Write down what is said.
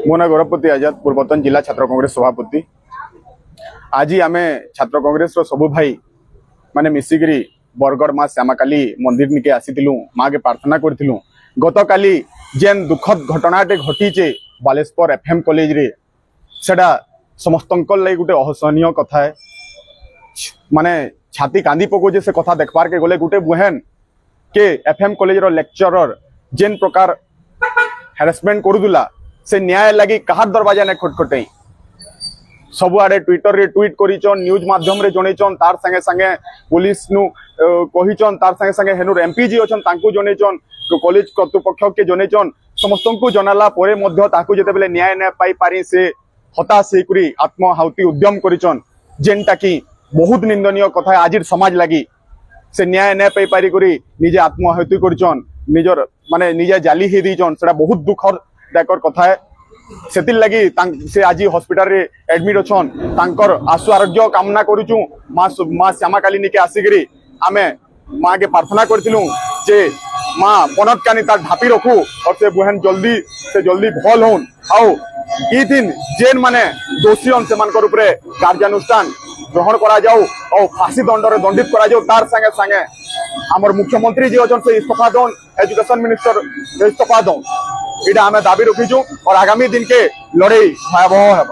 मो ना गौरवपति आजाद पूर्वतन जिला छात्र कांग्रेस सभापति। आज आम छात्र कांग्रेस सबू भाई माने मिसिकी बरगढ़ माँ श्यामाकाली मंदिर निके आसीलु माँ के प्रार्थना करूँ। गत काली जेन दुखद घटनाटे घटीचे बालेश्वर एफएम कॉलेज रे सेटा समस्त लगे गोटे अहसनीय कथा है। माने छाती कांदी पकोजे से कथा देखबार के गले गोटे बुहेन के एफएम कॉलेज रो लेक्चरर जेन प्रकार हेरासमेंट करूला से न्याय लगी कहार दरवाजा ने खटखटे सबुआड़े ट्विटर रे ट्वीट करिचन न्यूज माध्यम रे जणैचन तार संगे संगे पुलिस नु कहिचन तार संगे संगे हेनुर एमपी जी अछन तांकू जणैचन कॉलेज कर्तृपक्ष के जणैचन समस्त को जनाला परे मध्य ताकू जेतेबेले न्याय न पाई पारी से हताश होई आत्महाहुति उद्यम करिचन जेनटा की बहुत निंदनीय कथा आज समाज लगी से न्याय न पाई पारी करी निजे आत्महाहुति करिचन निजर माने निजे जाली हे दीचन सेटा बहुत दुखदायक कथा है। सेतिल लगी से आज हॉस्पिटल रे एडमिट अछन तांकर आशु आरोग्य कामना करूचु माँ श्यामाकाली निके आसिकरी आमे माँ के प्रार्थना करथिलु जे माँ पनत कानी तार ढापी रखू और से बुहन जल्दी भल होन आउ ई दिन जेन माने दोषी हन सेमानकर उपरे कार्यानुष्ठान ग्रहण करा जाऊ और फांसी दंड रे दंडित करा जाऊ। तार संगे संगे हमर मुख्यमंत्री जी अछन से इस्तीफा दन एजुकेशन मिनिस्टर इस्तीफा दन इटा आमे दाबी रखीचु और आगामी दिन के लड़ाई भयावह है।